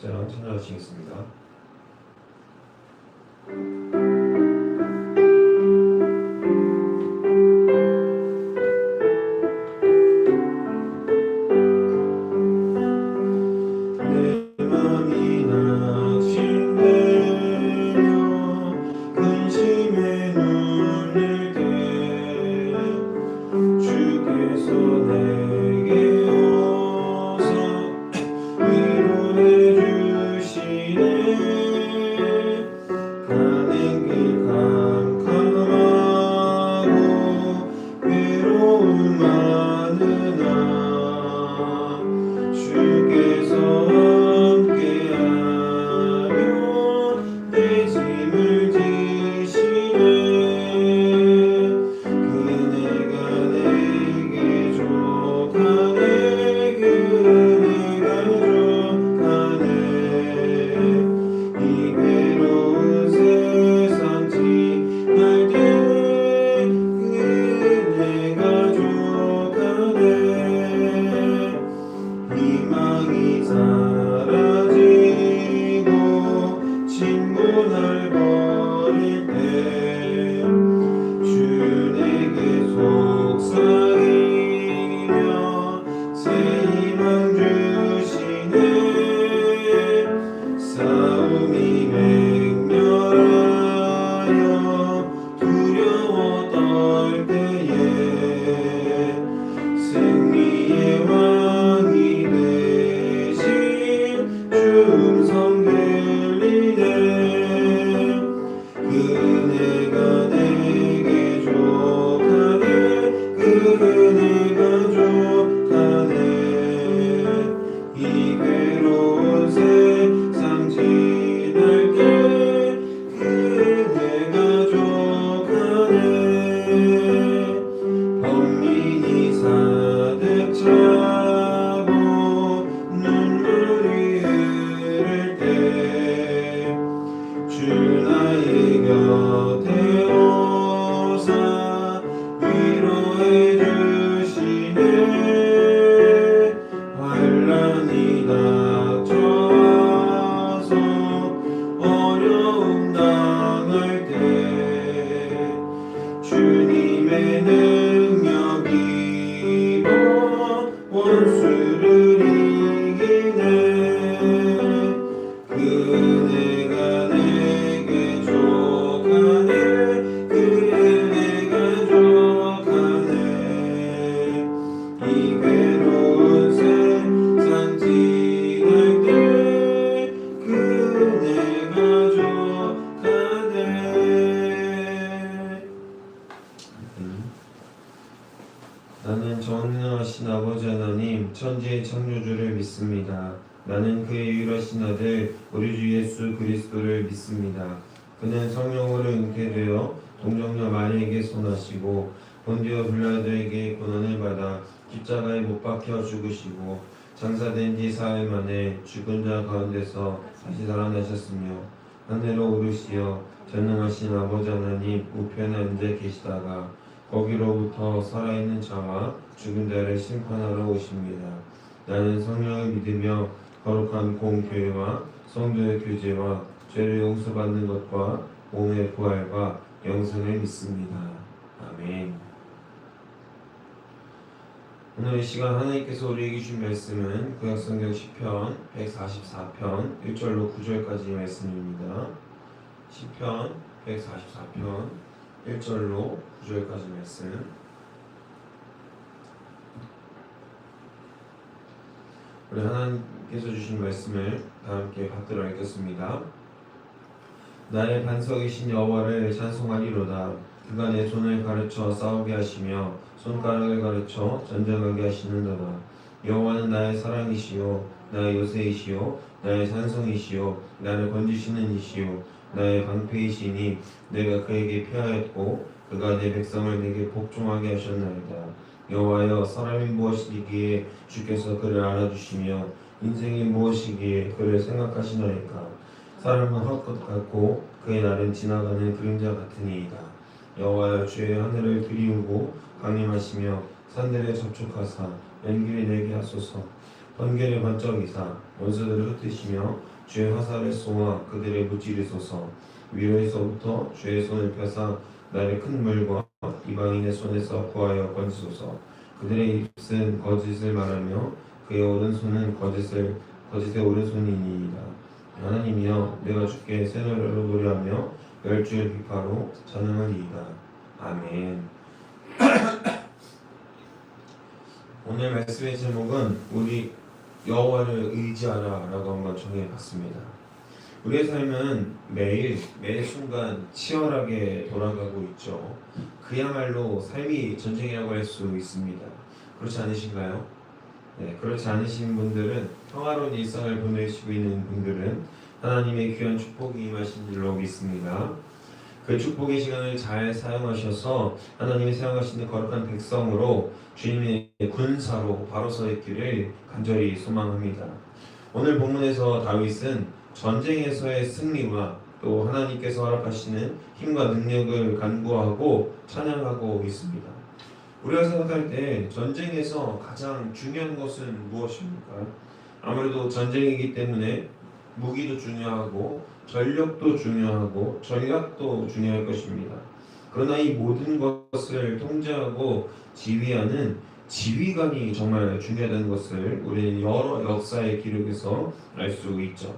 6장 찬양하시겠습니다. 나는 전능하신 아버지 하나님 천지의 창조주를 믿습니다. 나는 그의 유일하신 아들 우리 주 예수 그리스도를 믿습니다. 그는 성령으로 잉태되어 동정녀 마리에게 손하시고 본디오 빌라도에게 고난을 받아 십자가에 못 박혀 죽으시고 장사된 지 사흘 만에 죽은 자 가운데서 다시 살아나셨으며 하늘로 오르시어 전능하신 아버지 하나님 우편에 앉아 계시다가 거기로부터 살아있는 자와 죽은 자를 심판하러 오십니다. 나는 성령을 믿으며 거룩한 공교회와 성도의 교제와 죄를 용서받는 것과 몸의 부활과 영생을 믿습니다. 아멘. 오늘 이 시간 하나님께서 우리에게 주신 말씀은 구약성경 시편 144편 1절로 9절까지 말씀입니다. 시편 144편 1절로 9절까지 말씀. 우리 하나님께서 주신 말씀을 다 함께 받들어 읽겠습니다. 나의 반석이신 여호와를 찬송하리로다. 그가 내 손을 가르쳐 싸우게 하시며 손가락을 가르쳐 전쟁하게 하시는도다. 여호와는 나의 사랑이시요 나의 요새이시요 나의 산성이시요 나를 건지시는 이시요 나의 방패이시니 내가 그에게 피하였고 그가 내 백성을 내게 복종하게 하셨나이다. 여호와여 사람이 무엇이기에 주께서 그를 알아주시며 인생이 무엇이기에 그를 생각하시나이까. 사람은 헛것 같고 그의 날은 지나가는 그림자 같으니이다. 여호와여 주의 하늘을 들이우고 강림하시며 산들에 접촉하사 연기를 내게 하소서. 번개를 번쩍이사 원수들을 흩으시며 주의 화살을 쏘아 그들의 무찌르소서. 위로에서부터 주의 손을 펴사 나를 큰 물과 이방인의 손에서 구하여 건지소서. 그들의 입은 거짓을 말하며 그의 오른손은 거짓의 오른손이니이다. 하나님이여, 내가 주께 새 노래로 노래하며 열주의 비파로 찬양하리이다. 아멘. 오늘 말씀의 제목은 우리 여호와를 의지하라라고 한번 정해봤습니다. 우리의 삶은 매 순간 치열하게 돌아가고 있죠. 그야말로 삶이 전쟁이라고 할 수 있습니다. 그렇지 않으신가요? 네, 그렇지 않으신 분들은, 평화로운 일상을 보내시고 있는 분들은 하나님의 귀한 축복이 임하신 줄로 믿습니다. 그 축복의 시간을 잘 사용하셔서 하나님이 사용하시는 거룩한 백성으로 주님의 군사로 바로 서 있기를 간절히 소망합니다. 오늘 본문에서 다윗은 전쟁에서의 승리와 또 하나님께서 허락하시는 힘과 능력을 간구하고 찬양하고 있습니다. 우리가 생각할 때 전쟁에서 가장 중요한 것은 무엇입니까? 아무래도 전쟁이기 때문에 무기도 중요하고 전력도 중요하고 전략도 중요할 것입니다. 그러나 이 모든 것을 통제하고 지휘하는 지휘관이 정말 중요하다는 것을 우리는 여러 역사의 기록에서 알 수 있죠.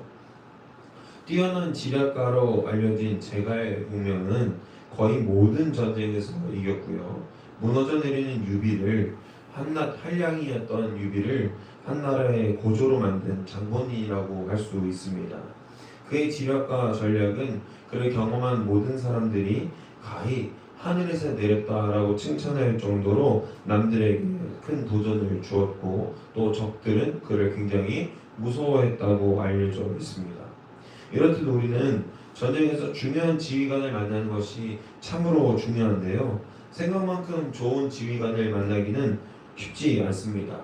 뛰어난 지략가로 알려진 제갈 공명은 거의 모든 전쟁에서 이겼고요. 무너져 내리는 유비를 한낱 한량이었던 유비를 한나라의 고조로 만든 장본인이라고 할 수 있습니다. 그의 지략과 전략은 그를 경험한 모든 사람들이 가히 하늘에서 내렸다라고 칭찬할 정도로 남들에게 큰 도전을 주었고, 또 적들은 그를 굉장히 무서워했다고 알려져 있습니다. 이렇듯 우리는 전쟁에서 중요한 지휘관을 만나는 것이 참으로 중요한데요. 생각만큼 좋은 지휘관을 만나기는 쉽지 않습니다.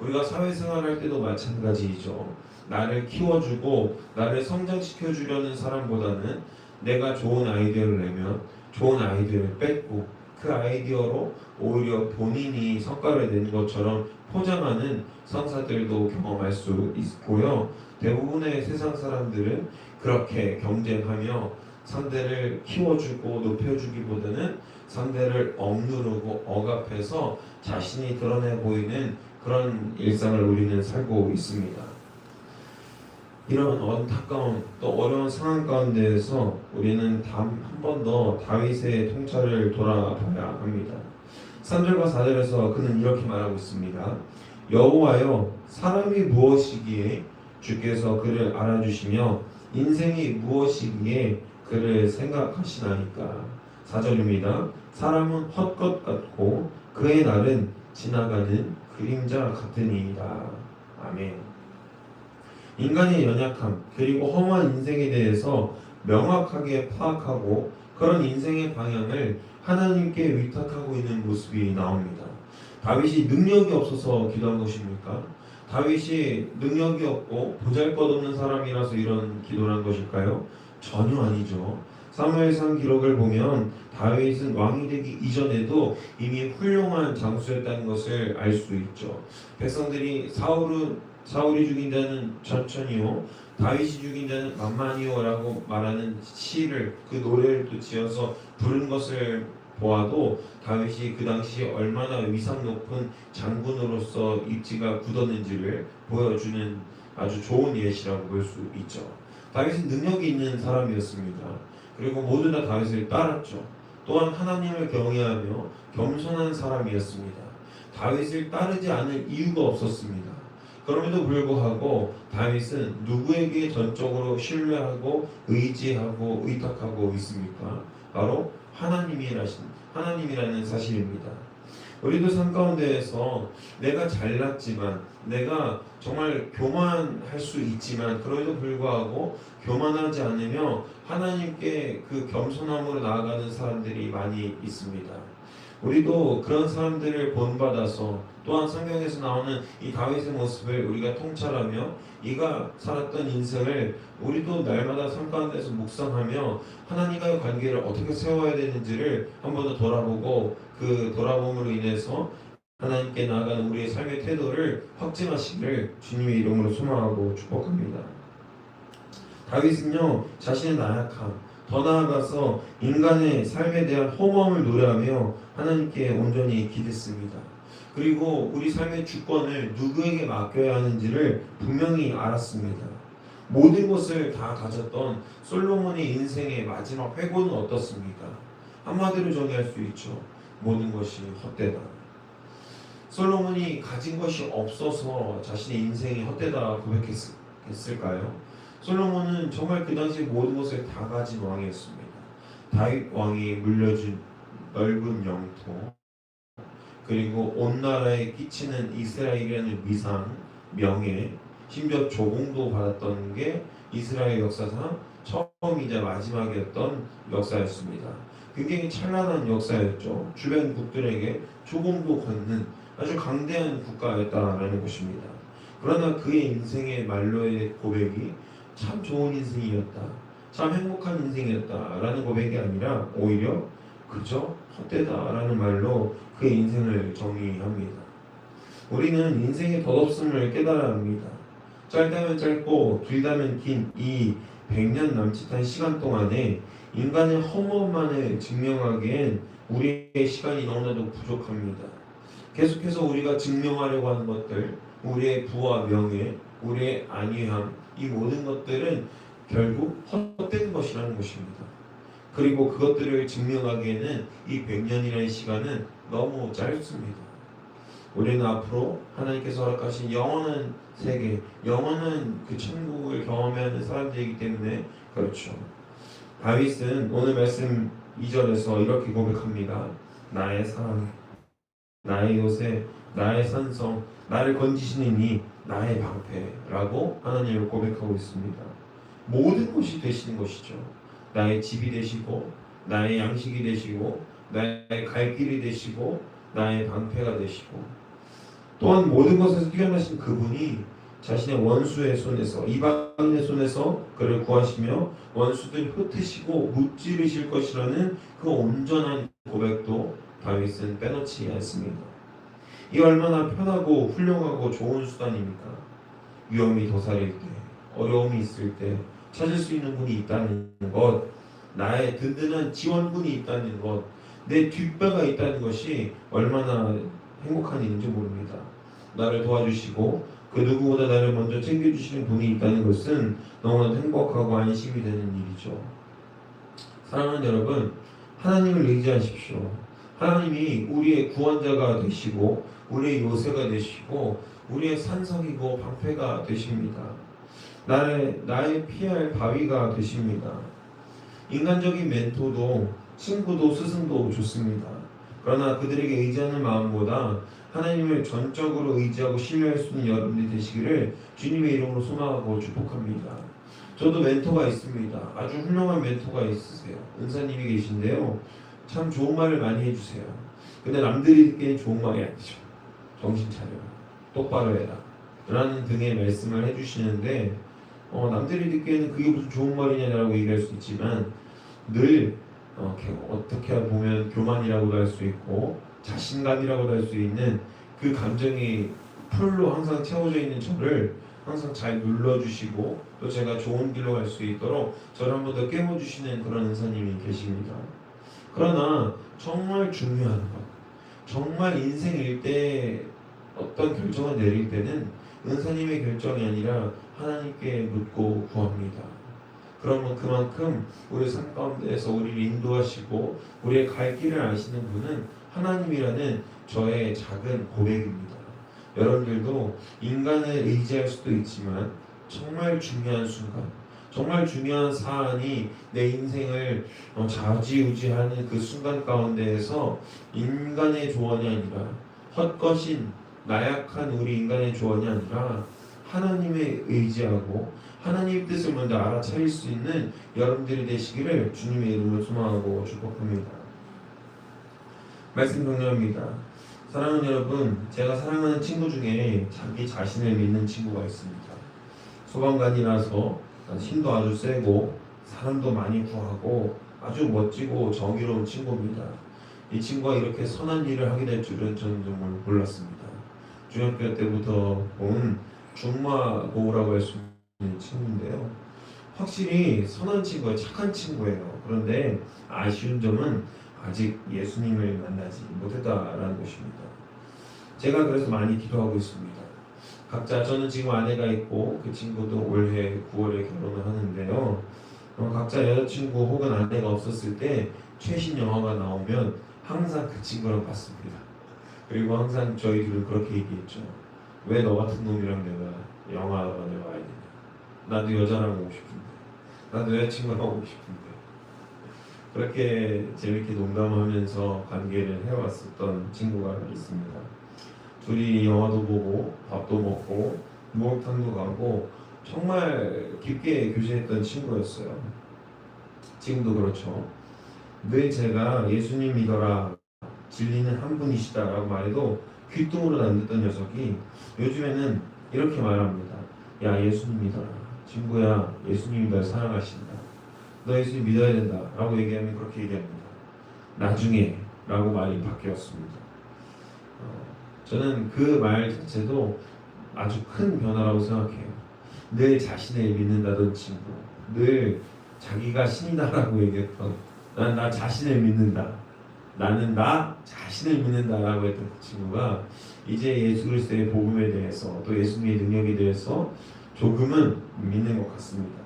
우리가 사회생활할 때도 마찬가지이죠. 나를 키워주고 나를 성장시켜주려는 사람보다는 내가 좋은 아이디어를 내면 좋은 아이디어를 뺏고 그 아이디어로 오히려 본인이 성과를 낸 것처럼 포장하는 상사들도 경험할 수 있고요. 대부분의 세상 사람들은 그렇게 경쟁하며 상대를 키워주고 높여주기보다는 상대를 억누르고 억압해서 자신이 드러내 보이는 그런 일상을 우리는 살고 있습니다. 이런 안타까운 또 어려운 상황 가운데에서 우리는 한 번 더 다윗의 통찰을 돌아봐야 합니다. 3절과 4절에서 그는 이렇게 말하고 있습니다. 여호와여, 사람이 무엇이기에 주께서 그를 알아주시며 인생이 무엇이기에 그를 생각하시나이까. 4절입니다. 사람은 헛것 같고 그의 날은 지나가는 그림자 같으니이다. 아멘. 인간의 연약함 그리고 험한 인생에 대해서 명확하게 파악하고 그런 인생의 방향을 하나님께 위탁하고 있는 모습이 나옵니다. 다윗이 능력이 없어서 기도한 것입니까? 다윗이 능력이 없고 보잘것없는 사람이라서 이런 기도를 한 것일까요? 전혀 아니죠. 사무엘상 기록을 보면 다윗은 왕이 되기 이전에도 이미 훌륭한 장수였다는 것을 알 수 있죠. 백성들이 사울이 죽인 자는 천천히요 다윗이 죽인 자는 만만히요라고 말하는 시를, 그 노래를 또 지어서 부른 것을 보아도 다윗이 그 당시 얼마나 위상 높은 장군으로서 입지가 굳었는지를 보여주는 아주 좋은 예시라고 볼 수 있죠. 다윗은 능력이 있는 사람이었습니다. 그리고 모두 다 다윗을 따랐죠. 또한 하나님을 경외하며 겸손한 사람이었습니다. 다윗을 따르지 않을 이유가 없었습니다. 그럼에도 불구하고 다윗은 누구에게 전적으로 신뢰하고 의지하고 의탁하고 있습니까? 바로 하나님이라는 사실입니다. 우리도 삶 가운데에서 내가 잘났지만, 내가 정말 교만할 수 있지만 그럼에도 불구하고 교만하지 않으며 하나님께 그 겸손함으로 나아가는 사람들이 많이 있습니다. 우리도 그런 사람들을 본받아서 또한 성경에서 나오는 이 다윗의 모습을 우리가 통찰하며 이가 살았던 인생을 우리도 날마다 삶 가운데서 묵상하며 하나님과의 관계를 어떻게 세워야 되는지를 한 번 더 돌아보고 그 돌아봄으로 인해서 하나님께 나아가는 우리의 삶의 태도를 확증하시기를 주님의 이름으로 소망하고 축복합니다. 다윗은요 자신의 나약함, 더 나아가서 인간의 삶에 대한 허무함을 노래하며 하나님께 온전히 기댔습니다. 그리고 우리 삶의 주권을 누구에게 맡겨야 하는지를 분명히 알았습니다. 모든 것을 다 가졌던 솔로몬의 인생의 마지막 회고는 어떻습니까? 한마디로 정의할 수 있죠. 모든 것이 헛되다. 솔로몬이 가진 것이 없어서 자신의 인생이 헛되다 고백했을까요? 솔로몬은 정말 그 당시 모든 것을 다 가진 왕이었습니다. 다윗 왕이 물려준 넓은 영토, 그리고 온 나라에 끼치는 이스라엘이라는 위상, 명예, 심지어 조공도 받았던 게 이스라엘 역사상 처음이자 마지막이었던 역사였습니다. 굉장히 찬란한 역사였죠. 주변 국들에게 조공도 걷는 아주 강대한 국가였다라는 것입니다. 그러나 그의 인생의 말로의 고백이 참 좋은 인생이었다, 참 행복한 인생이었다라는 고백이 아니라 오히려 그저 헛되다라는 말로 그의 인생을 정의합니다. 우리는 인생의 덧없음을 깨달아야 합니다. 짧다면 짧고 길다면 긴 이 100년 남짓한 시간 동안에 인간의 허무함만을 증명하기엔 우리의 시간이 너무나도 부족합니다. 계속해서 우리가 증명하려고 하는 것들, 우리의 부와 명예, 우리의 안위함, 이 모든 것들은 결국 헛된 것이라는 것입니다. 그리고 그것들을 증명하기에는 이 100년이라는 시간은 너무 짧습니다. 우리는 앞으로 하나님께서 허락하신 영원한 세계, 영원한 그 천국을 경험해야 하는 사람들이기 때문에 그렇죠. 다윗은 오늘 말씀 2절에서 이렇게 고백합니다. 나의 사랑, 나의 요새, 나의 산성, 나를 건지시는 이 나의 방패라고 하나님을 고백하고 있습니다. 모든 것이 되시는 것이죠. 나의 집이 되시고, 나의 양식이 되시고, 나의 갈 길이 되시고, 나의 방패가 되시고, 또한 모든 것에서 뛰어나신 그분이 자신의 원수의 손에서, 이방인의 손에서 그를 구하시며 원수들 흩으시고 무찌르실 것이라는 그 온전한 고백도 다윗은 빼놓지 않습니다. 이 얼마나 편하고 훌륭하고 좋은 수단입니까? 위험이 도사릴 때, 어려움이 있을 때 찾을 수 있는 분이 있다는 것, 나의 든든한 지원군이 있다는 것, 내 뒷배가 있다는 것이 얼마나 행복한 일인지 모릅니다. 나를 도와주시고 그 누구보다 나를 먼저 챙겨주시는 분이 있다는 것은 너무나 행복하고 안심이 되는 일이죠. 사랑하는 여러분, 하나님을 의지하십시오. 하나님이 우리의 구원자가 되시고 우리의 요새가 되시고 우리의 산성이고 방패가 되십니다. 나의 피할 바위가 되십니다. 인간적인 멘토도 친구도 스승도 좋습니다. 그러나 그들에게 의지하는 마음보다 하나님을 전적으로 의지하고 신뢰할 수 있는 여러분들이 되시기를 주님의 이름으로 소망하고 축복합니다. 저도 멘토가 있습니다. 아주 훌륭한 멘토가 있으세요. 은사님이 계신데요. 참 좋은 말을 많이 해주세요. 근데 남들이 듣기엔 좋은 말이 아니죠. 정신 차려, 똑바로 해라 라는 등의 말씀을 해주시는데 남들이 듣기에는 그게 무슨 좋은 말이냐라고 얘기할 수 있지만 늘 어떻게 보면 교만이라고도 할 수 있고 자신감이라고도 할 수 있는 그 감정이 풀로 항상 채워져 있는 저를 항상 잘 눌러주시고 또 제가 좋은 길로 갈 수 있도록 저를 한 번 더 깨워주시는 그런 은사님이 계십니다. 그러나 정말 중요한 것, 정말 인생일 때 어떤 결정을 내릴 때는 은사님의 결정이 아니라 하나님께 묻고 구합니다. 그러면 그만큼 우리 삶 가운데에서 우리를 인도하시고 우리의 갈 길을 아시는 분은 하나님이라는 저의 작은 고백입니다. 여러분들도 인간을 의지할 수도 있지만 정말 중요한 순간, 정말 중요한 사안이 내 인생을 좌지우지하는 그 순간 가운데에서 인간의 조언이 아니라 헛것인 나약한 우리 인간의 조언이 아니라 하나님의 의지하고 하나님의 뜻을 먼저 알아차릴 수 있는 여러분들이 되시기를 주님의 이름으로 소망하고 축복합니다. 말씀 정리합니다. 사랑하는 여러분, 제가 사랑하는 친구 중에 자기 자신을 믿는 친구가 있습니다. 소방관이라서 힘도 아주 세고 사람도 많이 구하고 아주 멋지고 정의로운 친구입니다. 이 친구가 이렇게 선한 일을 하게 될 줄은 저는 정말 몰랐습니다. 중학교 때부터 본 중마고우라고 할 수 있는 친구인데요. 확실히 선한 친구예요. 착한 친구예요. 그런데 아쉬운 점은 아직 예수님을 만나지 못했다라는 것입니다. 제가 그래서 많이 기도하고 있습니다. 각자 저는 지금 아내가 있고 그 친구도 올해 9월에 결혼을 하는데요. 각자 여자친구 혹은 아내가 없었을 때 최신 영화가 나오면 항상 그 친구랑 봤습니다. 그리고 항상 저희 둘은 그렇게 얘기했죠. 왜 너 같은 놈이랑 내가 영화관에 와야 되냐. 나도 여자랑 오고 싶은데. 나도 여자친구랑 오고 싶은데. 그렇게 재밌게 농담하면서 관계를 해왔었던 친구가 있습니다. 둘이 영화도 보고 밥도 먹고 목욕탕도 가고 정말 깊게 교제했던 친구였어요. 지금도 그렇죠. 늘 제가 예수님 믿어라 진리는 한 분이시다라고 말해도 귀뚱으로 안 듣던 녀석이 요즘에는 이렇게 말합니다. 야 예수님 믿어라. 친구야 예수님이 널 사랑하신다. 너 예수님 믿어야 된다 라고 얘기하면 그렇게 얘기합니다. 나중에 라고 말이 바뀌었습니다. 저는 그 말 자체도 아주 큰 변화라고 생각해요. 늘 자신을 믿는다던 친구, 늘 자기가 신이다라고 얘기했던 난 나 자신을 믿는다. 나는 나 자신을 믿는다라고 했던 그 친구가 이제 예수 그리스도의 복음에 대해서 또 예수님의 능력에 대해서 조금은 믿는 것 같습니다.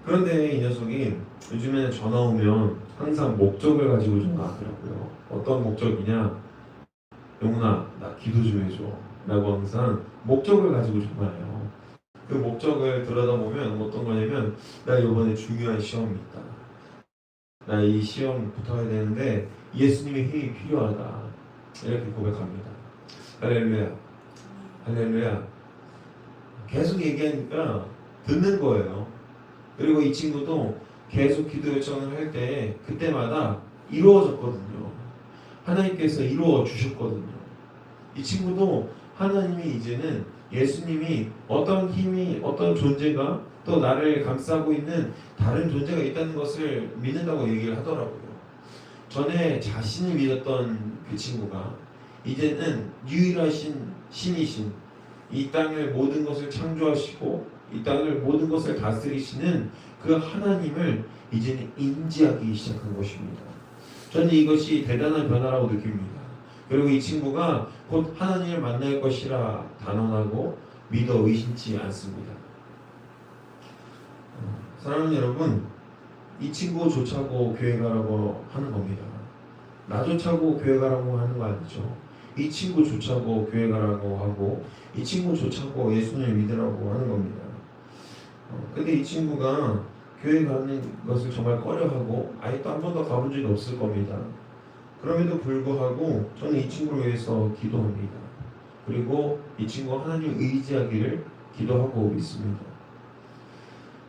그런데 이 녀석이 요즘에는 전화 오면 항상 목적을 가지고 전화하더라고요. 어떤 목적이냐? 영훈아, 나 기도 좀 해줘. 라고 항상 목적을 가지고 전화해요. 그 목적을 들여다보면 어떤 거냐면 나 이번에 중요한 시험이 있다. 나 이 시험 붙어야 되는데 예수님의 힘이 필요하다. 이렇게 고백합니다. 할렐루야. 할렐루야. 계속 얘기하니까 듣는 거예요. 그리고 이 친구도 계속 기도 요청을 할 때 그때마다 이루어졌거든요. 하나님께서 이루어 주셨거든요. 이 친구도 하나님이 이제는 예수님이 어떤 힘이 어떤 존재가 또 나를 감싸고 있는 다른 존재가 있다는 것을 믿는다고 얘기를 하더라고요. 전에 자신을 믿었던 그 친구가 이제는 유일하신 신이신 이 땅을 모든 것을 창조하시고 이 땅을 모든 것을 다스리시는 그 하나님을 이제는 인지하기 시작한 것입니다. 저는 이것이 대단한 변화라고 느낍니다. 그리고 이 친구가 곧 하나님을 만날 것이라 단언하고 믿어 의심치 않습니다. 사랑하는 여러분, 이 친구 조차고 교회 가라고 하는 겁니다. 나 조차고 교회 가라고 하는 거 아니죠. 이 친구 조차고 교회 가라고 하고 이 친구 조차고 예수님을 믿으라고 하는 겁니다. 근데 이 친구가 교회 가는 것을 정말 꺼려하고 아예 또 한 번도 가본 적이 없을 겁니다. 그럼에도 불구하고 저는 이 친구를 위해서 기도합니다. 그리고 이 친구가 하나님 의지하기를 기도하고 있습니다.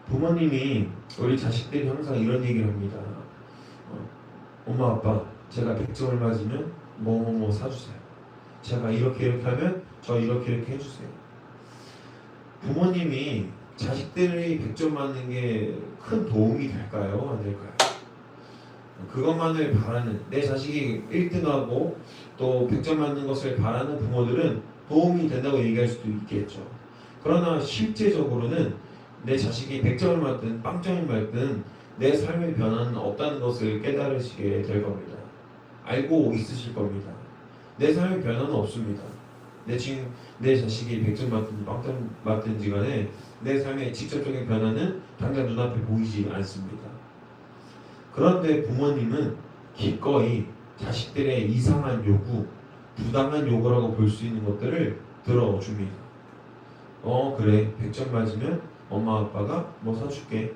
부모님이 우리 자식들이 항상 이런 얘기를 합니다. 엄마 아빠 제가 100점을 맞으면 뭐뭐뭐 사주세요. 제가 이렇게 하면 저 이렇게 해주세요. 부모님이 자식들이 100점 맞는 게 큰 도움이 될까요? 안 될까요? 그것만을 바라는 내 자식이 1등하고 또 100점 맞는 것을 바라는 부모들은 도움이 된다고 얘기할 수도 있겠죠. 그러나 실제적으로는 내 자식이 100점을 맞든 빵점을 맞든 내 삶의 변화는 없다는 것을 깨달으시게 될 겁니다. 알고 있으실 겁니다. 내 삶의 변화는 없습니다. 내 자식이 100점 맞든 빵점 맞든지 간에 내 삶의 직접적인 변화는 당장 눈앞에 보이지 않습니다. 그런데 부모님은 기꺼이 자식들의 이상한 요구, 부당한 요구라고 볼 수 있는 것들을 들어줍니다. 그래 100점 맞으면 엄마 아빠가 뭐 사줄게.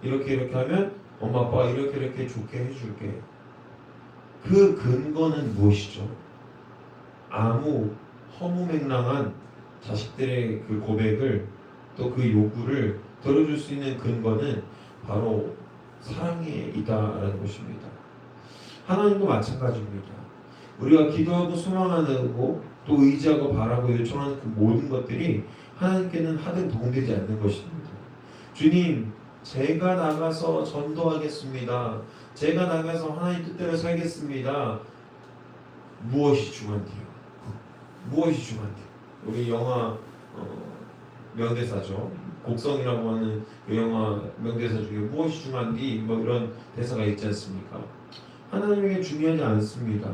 이렇게 하면 엄마 아빠가 이렇게 좋게 해줄게. 그 근거는 무엇이죠? 아무 허무맹랑한 자식들의 그 고백을 또 그 요구를 들어줄 수 있는 근거는 바로 사랑에 있다라는 것입니다. 하나님도 마찬가지입니다. 우리가 기도하고 소망하고 또 의지하고 바라고 요청하는 그 모든 것들이 하나님께는 하등 도움되지 않는 것입니다. 주님, 제가 나가서 전도하겠습니다. 제가 나가서 하나님 뜻대로 살겠습니다. 무엇이 중요한데요? 무엇이 중요한데요? 우리 영화 명대사죠. 곡성이라고 하는 그 영화 명대사 중에 무엇이 중요한디 뭐 이런 대사가 있지 않습니까? 하나님에게 중요하지 않습니다.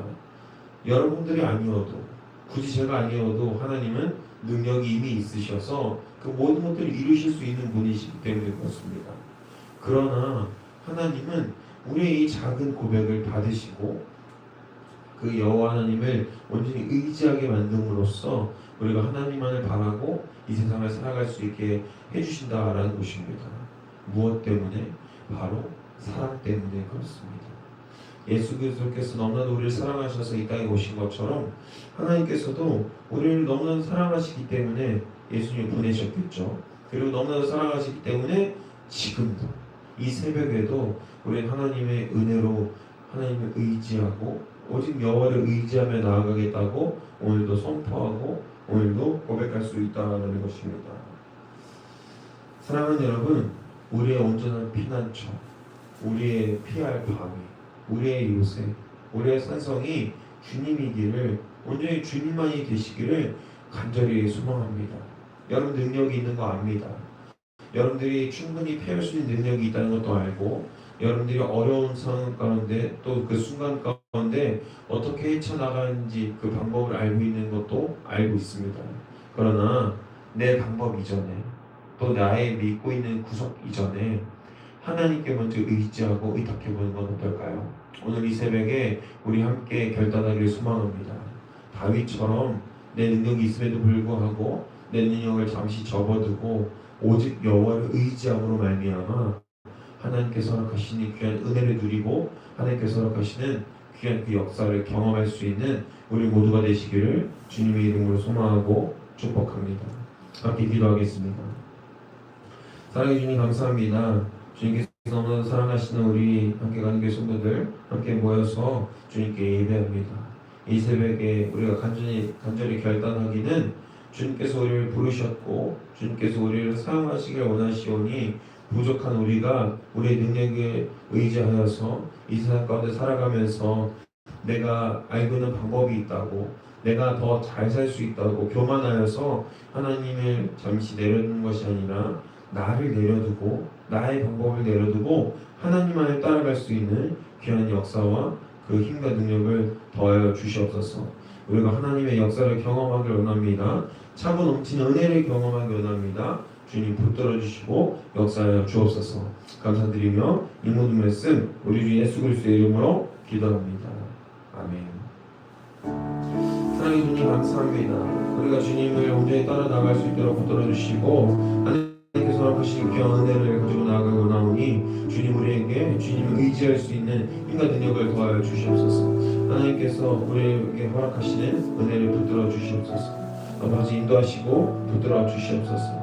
여러분들이 아니어도 굳이 제가 아니어도 하나님은 능력이 이미 있으셔서 그 모든 것들을 이루실 수 있는 분이시기 때문에 그렇습니다. 그러나 하나님은 우리의 이 작은 고백을 받으시고 그 여호와 하나님을 온전히 의지하게 만듦으로써 우리가 하나님만을 바라고 이 세상을 살아갈 수 있게 해주신다라는 것입니다. 무엇 때문에? 바로 사랑 때문에 그렇습니다. 예수 그리스도께서 너무나도 우리를 사랑하셔서 이 땅에 오신 것처럼 하나님께서도 우리를 너무나도 사랑하시기 때문에 예수님을 보내셨겠죠. 그리고 너무나도 사랑하시기 때문에 지금도 이 새벽에도 우리는 하나님의 은혜로 하나님을 의지하고 오직 여호와를 의지하며 나아가겠다고 오늘도 선포하고 오늘도 고백할 수 있다는 것입니다. 사랑하는 여러분, 우리의 온전한 피난처, 우리의 피할 바위, 우리의 요새, 우리의 산성이 주님이기를, 온전히 주님만이 되시기를 간절히 소망합니다. 여러분 능력이 있는 거 압니다. 여러분들이 충분히 피할 수 있는 능력이 있다는 것도 알고, 여러분들이 어려운 상황 가운데 또 그 순간 가운데 어떻게 헤쳐나가는지 그 방법을 알고 있는 것도 알고 있습니다. 그러나 내 방법 이전에 또 나의 믿고 있는 구석 이전에 하나님께 먼저 의지하고 의탁해보는 건 어떨까요? 오늘 이 새벽에 우리 함께 결단하기를 소망합니다. 다윗처럼 내 능력이 있음에도 불구하고 내 능력을 잠시 접어두고 오직 여호와를 의지함으로 말미암아 하나님께서 허락하시는 귀한 은혜를 누리고 하나님께서 허락하시는 귀한 그 역사를 경험할 수 있는 우리 모두가 되시기를 주님의 이름으로 소망하고 축복합니다. 함께 기도하겠습니다. 사랑해 주님 감사합니다. 주님께서 너무나도 사랑하시는 우리 함께 가는 교회 성도들 함께 모여서 주님께 예배합니다. 이 새벽에 우리가 간절히 결단하기는 주님께서 우리를 부르셨고 주님께서 우리를 사용하시길 원하시오니 부족한 우리가 우리의 능력에 의지하여서 이 세상 가운데 살아가면서 내가 알고 있는 방법이 있다고 내가 더 잘 살 수 있다고 교만하여서 하나님을 잠시 내려두는 것이 아니라 나를 내려두고 나의 방법을 내려두고 하나님만을 따라갈 수 있는 귀한 역사와 그 힘과 능력을 더하여 주시옵소서. 우리가 하나님의 역사를 경험하길 원합니다. 차고 넘치는 은혜를 경험하길 원합니다. 주님 붙들어 주시고 역사하여 주옵소서. 감사드리며 이 모든 말씀 우리 주 예수 그리스도의 이름으로 기도합니다. 아멘. 사랑해 주님 감사합니다. 우리가 주님을 온전히 따라 나갈 수 있도록 붙들어 주시고 하나님께서 허락하신 귀한 은혜를 가지고 나아가기 원하오니 주님 우리에게 주님을 의지할 수 있는 힘과 능력을 더하여 주시옵소서. 하나님께서 우리에게 허락하시는 은혜를 붙들어 주시옵소서. 아버지 인도하시고 붙들어 주시옵소서.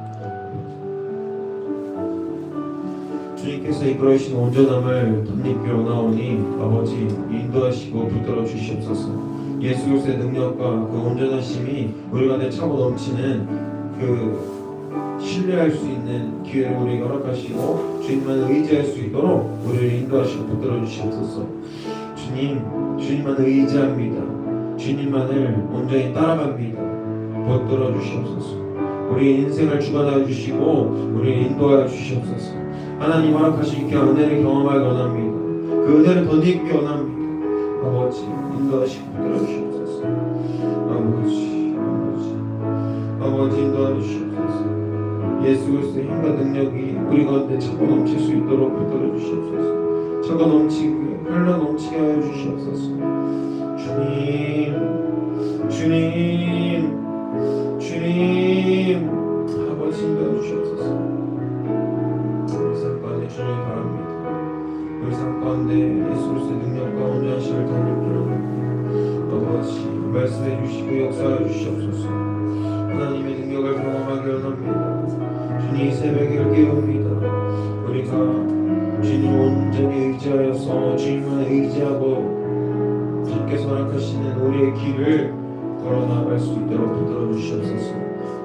주님께서 이끌어주신 온전함을 덧입기로 나오니 아버지 인도하시고 붙들어 주시옵소서. 예수 그리스도의 능력과 그 온전하심이 우리 가운데 차고 넘치는 그 신뢰할 수 있는 기회를 우리에게 허락하시고 주님만 의지할 수 있도록 우리를 인도하시고 붙들어 주시옵소서. 주님만 의지합니다. 주님만을 온전히 따라갑니다. 붙들어 주시옵소서. 우리의 인생을 주관하여 주시고 우리를 인도하여 주시옵소서. 하나님 허락하신 귀한 은혜를 경험하기 원합니다. 그 은혜를 덧입기 원합니다. 아버지 인도하시고 붙들어 주시옵소서. 아버지 인도하여 주시옵소서. 예수 그리스도의 힘과 능력이 우리 가운데 차고 넘칠 수 있도록 붙들어 주시옵소서. 차고 넘치게 흘러 넘치게 하여 주시옵소서. 주님 아버지 인도하여 주시옵소서. 주님 바랍니다. 우리 삶 가운데 예수 그리스도의 능력과 온전하심을 덧입기로 아버지 말씀해 주시고 역사해 주시옵소서. 하나님의 능력을 경험하기 원합니다. 주님 이 새벽을 깨웁니다. 우리가 주님 온전히 의지하여서 주님만 의지하고 주님께서 허락하시는 우리의 길을 걸어나갈 수 있도록 붙들어 주시옵소서.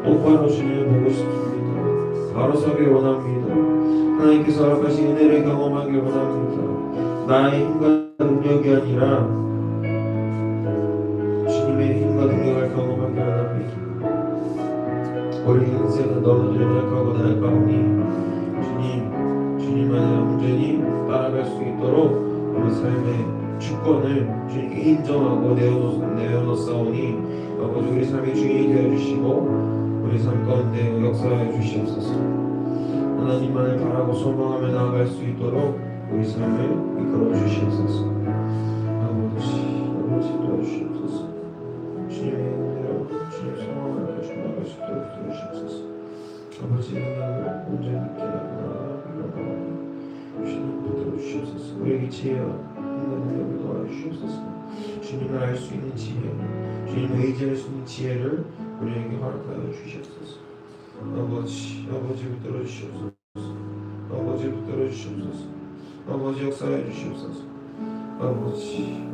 똑바로 주님을 보고 싶습니다. 바로 서길 원합니다. 하나님께서 허락하신 은혜를 경험하길 원합니다. 나의 힘과 능력이 아니라 주님의 힘과 능력을 경험하길 원합니다. 우리 인생은 너무 노력하고 나아가오니 주님만을 온전히 따라갈 수 있도록 우리 삶의 주권을 주님께 인정하고 내어놓사오니 아버지 우리 삶의 주인이 되어주시고 우리 삶 가운데 역사해 주시옵소서. 하나님만을 바라고 소망하며 나아갈 수 있도록 우리 삶을 이끌어 주시옵소서. 아버지 도와주시옵소서. 주님의 은혜로 주님 소망을 가지고 나아갈 수 있도록 도와주시옵소서. 아버지 은혜를 온전히 있게 나아가오니 주님 붙들어 주시옵소서. 우리에게 지혜와 인간을 도와주시옵소서. 주님을 알 수 있는 지혜, 주님을 의지할 수 있는 지혜를 우리에게 허락하여 주시옵소서. 아버지 붙들어 주시옵소서. 아버지 붙들어 주시옵소서. 아버지 역사해 주시옵소서. 아버지